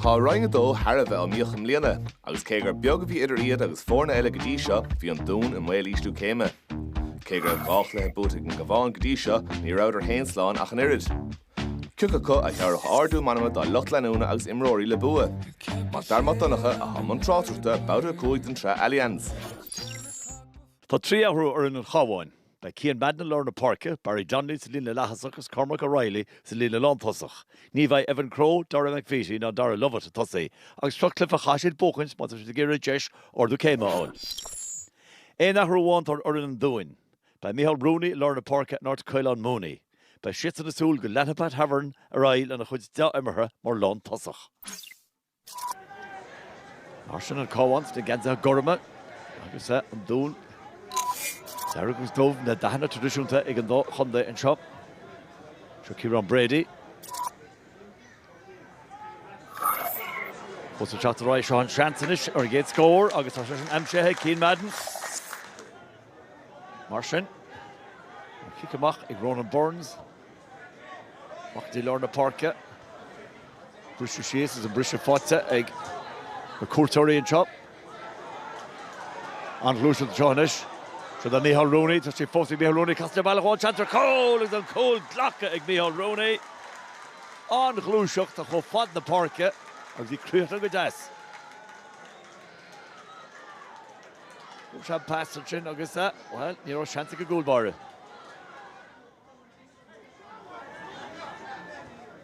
Tá roinge dó Harbh a míocham líana, agus cé gur beag bhí idir iad agus fórna eile go dtí seo bhí an dún in mhaol ísliú céime. Cé gur gách le búta an Cabhán go dtí seo ní ráidir héansláán ach an irid. Cuca chu a chearach ardú manama dá lucht leúna agus imróirí le bua. Mar darmad donnacha a haman trátarta Babhta Peile Allianz. Tá trí áhrú ar an Cabhán. Bei cían badna lorna parca, Barry Donnelly sa lína lehasach agus Cormac O'Reilly sa lína lántasach. Ní bheith Evan Crowe, Dara McVitie ná Dara Lovett a tosaí, agus troclifa chaisiid bóchans má sa ggéire deis ordu céime áil. Éon ahrúháint ar an dúin. Bei Micheál Rooney lorna parca náirt Cavan Mooney. Bei siit an asúl go Lennepat Havern a rail an a chuid de imirthe mar lántasach. Mar sin an Cabhán de gensa gorma, agus an dún. Agus dómh na dahanana tradiisiúnta ag an chunda an seo. Seo Kieran Brady. Fós an seachtar ráid seo an seansanis ar géad scór agus tá sé an amséthe Cian Madden. Mar sin. Cic amach ag Ronan Burns. Mach dí lorna parca. Brisú síos is an Buaicphointí ag na cuairteoirí an seo. An glúisiú an seohanis. So the Micheál Rooney, tá sé fós Micheál Rooney casta bailachán chantar cóil is an cóil glacha ag Micheál Rooney. An glúiseacht a cho fad na parca agus bhí cruúta go deas. Se pass an sin agus well, ní raibh seanta go gúlbáire.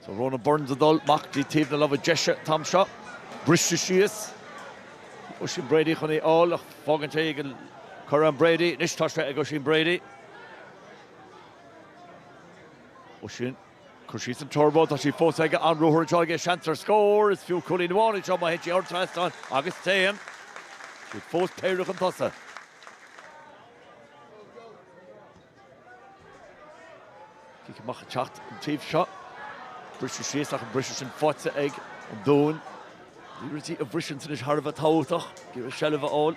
So Ronan Burns a dul, mach dí tíomh na lomh deise tam seo. Brisú síos. Uisín Brady chun é áil ach fágan sé ag an Cavan Brady, nis táiste ag Uisín Brady. Uisín, chuir an turbo, tá sí fós aige an rúthir teáige seantar scór, is fiú culí nóáin seo má hétí ortrastan agus téan. Sí fós péireach an tosa. Cíc amach an teacht an tíomh seo. Brisú síos ach an brisú sin fáte ag an dún. Dúirtí a brisú sin is Harbh tábhachtach, gur a sellh áil.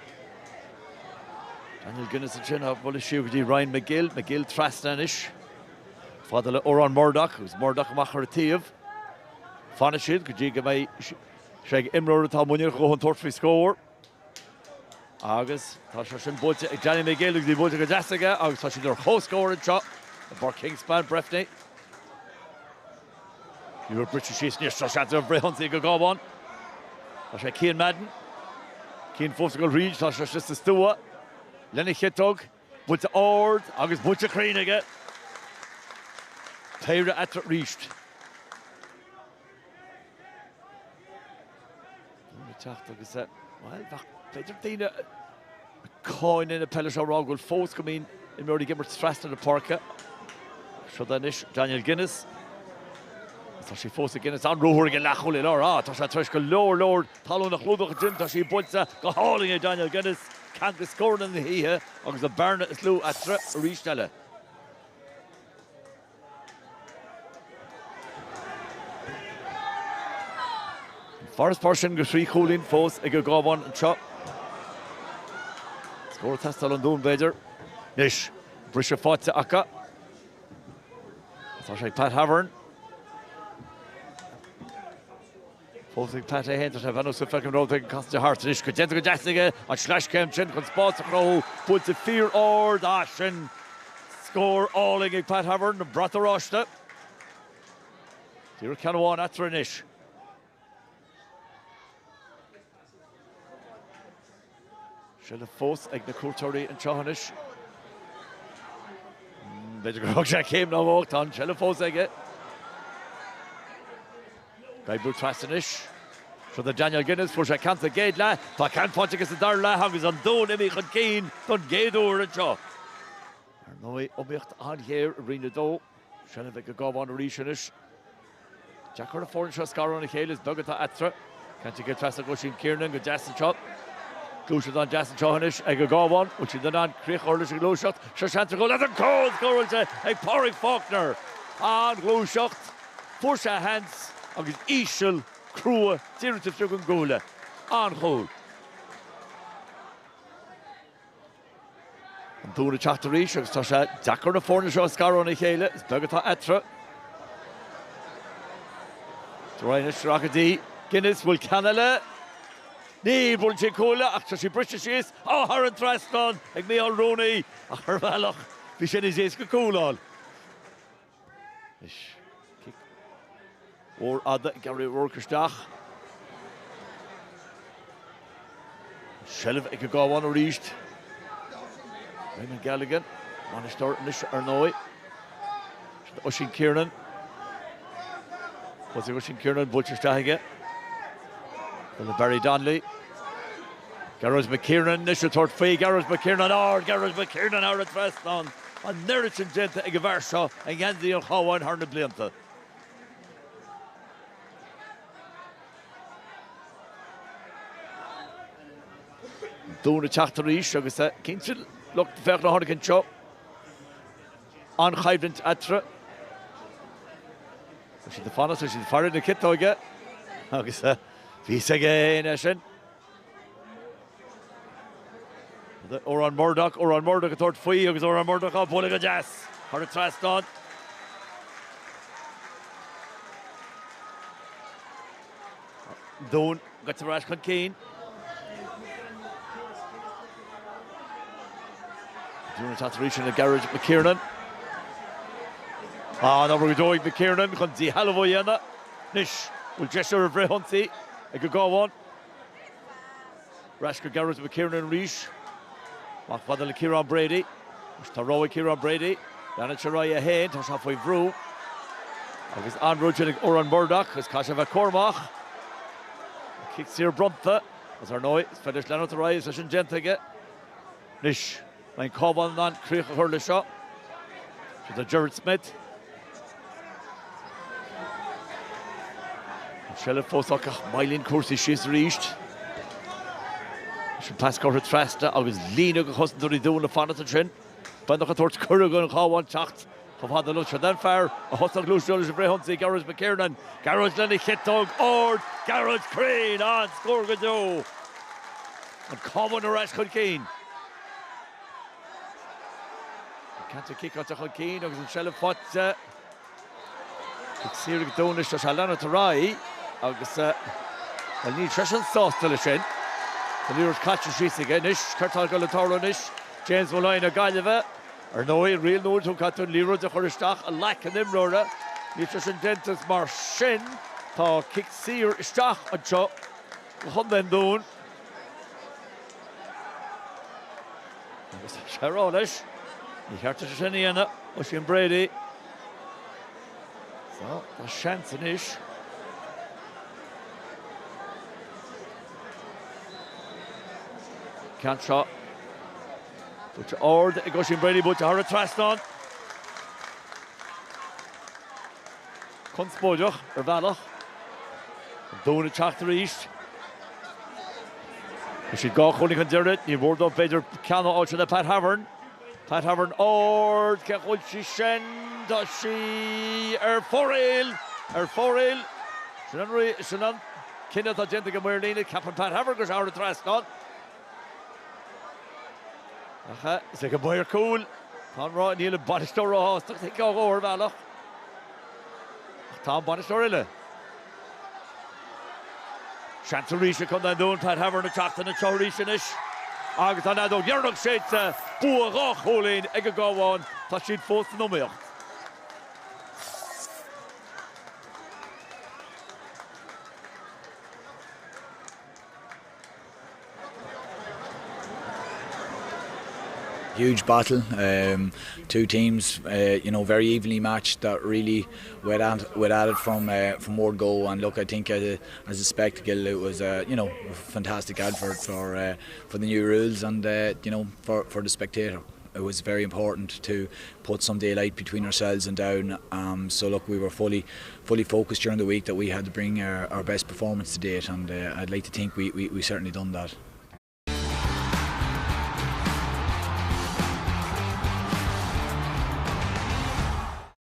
Daniel Guinness and Chin bhfuil siú go dtí Ryan McGill trasnanis. Fada le Oran Murdoch, who's Murdoch amach ar a tíomh. Fána siad go dtí go mbeidh sé imreoir atá muinnear go an tuairt faoi scór. Agus tá sé sin builte ag Danny McGill ag dtí builte go deasaige agus tá sin ar chóscóir an seo a bar Kingspan brefni. Níor British síos níos tá seantar bréhantaí go Cabhán. Tá sé Cian Madden. Cian fós go ríd tá sé just a stúa. Lenny Chitog, builte ord agus builte críneige. Péire atra ríist. Teacht agus well, beidir daoine cáin ina Peile seo rá ghfuil fós go mín I mbeoir gimmert strasna na parca. Seo danis Daniel Guinness. Tá sí fós a Guinness an rúthir go lechúil lá tá sé treis go leor talú na chlúdach gym tá sí builte go háling Daniel Guinness. Can't go scoring in the here, agus the Barna is low at Ristella. Forest portion go three cooling fós ag go Cabhán an chop. Score test on Dún Beidir. Nish Buaicphointí acha. Tá sé Pat Havern. Fósig Pat a héntar sé bhanú sa fecin ród ag casta hart is go déanta go deasnaige an sleis céim sin chun Spórt a chró builte fíor ord sin scór áling ag Pat Havern na brata ráiste. Tír Cavan atra inis. Se le fós ag na cuairteoirí an seohanis. Beidir go raibh sé céim ná bhácht an se le fós aige. Gai bú trasanis. So the Daniel Guinness for sé canta géad le, tá Cabhán agus a dar le agus an dún imi chun cín don géadúir an seo. Ar nói omíocht an chéir rina dó, sena bheith go Cabhán a ríisianis. Jack ar a fórin seo scarú na chéile is bugatá atra. Canta go trasa go sin Kiernan go deasan seo. Glúisiad an deasan seohanis ag go Cabhán, which sin den an críoch orlas a glúiseacht. Se seanta go le an cóil scóilte ag Pádraig Faulkner. An glúiseacht, fuair sé hands agus ísisiil crua tíirte fiú an gúla. An chóil. An dúna teachtarí agus tá sé dachar na fórna seo scarú na chéile, is bugatá etra. Ryan Shrakadí, Guinness bhfuil Canala. Ní bhfuil sé cóla ach tá sí briste síos á thar an trasán ag mé an Rooney a chu bhealach bhí sin is éas go cóláil. Or ada Gary Workerstach. Shelf ag go gáháin a ríist. Raymond Gallagher, man start nish ar nói. Oisin Kieran. Was it Oisin Kieran Butcherstach? Well, Barry Donnelly. Gareth McKiernan, nish tort fee. Gareth McKiernan out at Preston. And Nerichin Genta ag Varsha and Yanzi O'Hawan Harna Blianta. Dún-1-18 agus Kinchil looked fair na Hurricane Show. On Chivent Atra. She's the funnest, she's the fire in the kit though again. Agus Visa again, Eshin. Oran Murdoch a third free, agus Oran Murdoch up, pulling a jazz. Hard trust on. Dún got to Rash Keane. Dún-1-18 reaching the garage McKiernan. Now we're going McKiernan, Hunty Hallowayana. Nish will gesture of Hunty. I could go on. Rashka garage McKiernan Reach. Mark Fadal Kieran Brady. Taroa Kieran Brady. Yana Charaya Hain, Tash halfway through. Agus an Rujin Oran Murdoch, as Kashava Cormach. Kicks here Bruntha. As our noise, Fedish Leonard to rise, Session Gentige. Nish. Mein Cavan on Creech Hurley shot. To the Jared Smith. Shelley Fosaka, Mylene Corsi, she's reached. Should pass cover Trasta, I was leaning across the Dún the Fanat and Shin. But the Torch Kurgan, Cavan Chacht. Have had the lunch and then fair. A hot dog loose, Jonas Brehunty, Gareth McKiernan. Gareth Lenny hit dog, Ord. Gareth Crane on score Godot. And Cavan Arash Keane. Can't kick out to Keane, agus an Shelley Fotza. It's here to Donish to Shalana to Rai. Agus well, need Treshan sauce to the shin. The Lero's catch and she's again. Nish, Kurtal Galatoro Nish, James Molina Galeva. Or no, real no to Catun Lero's a Horistach, a lack of them Rora. Nutrition dentist Marshin. Ta kick seer Stach a chop. Hunden Dún. Sharonish. You heard to Shiniana, Oisin Brady. So, that's Shanson-ish. Can't shot. But to Ord, Oisin Brady, but to Hara Traston. Kunspojach, Ervalach. Dún-1-18 East. We should go, Holy Consider it. You word up better, Cano out to the Pat Havern. Pat Havern Ord, Kechulchi Shen, Dashi, Foril. Shannon, Kenneth Agentiga Merlini, Captain Pat Havern goes out of Traston. It's like a boy cool. Conroy, Neil Bannister Ross, I think I'll go over Valach. Tom Bannister. Chantarisha come down Dún, Pat Havern attract and a Chorisha-ish. Agus an adó Gernach séite Buaicphointí hólín ag go gáháin tá siad fós an nóíocht. Huge battle, two teams, very evenly matched. That really went at it from word go. And look, I think as a spectacle, it was a fantastic advert for the new rules and for the spectator. It was very important to put some daylight between ourselves and Down. So look, we were fully focused during the week that we had to bring our best performance to date, and I'd like to think we certainly done that.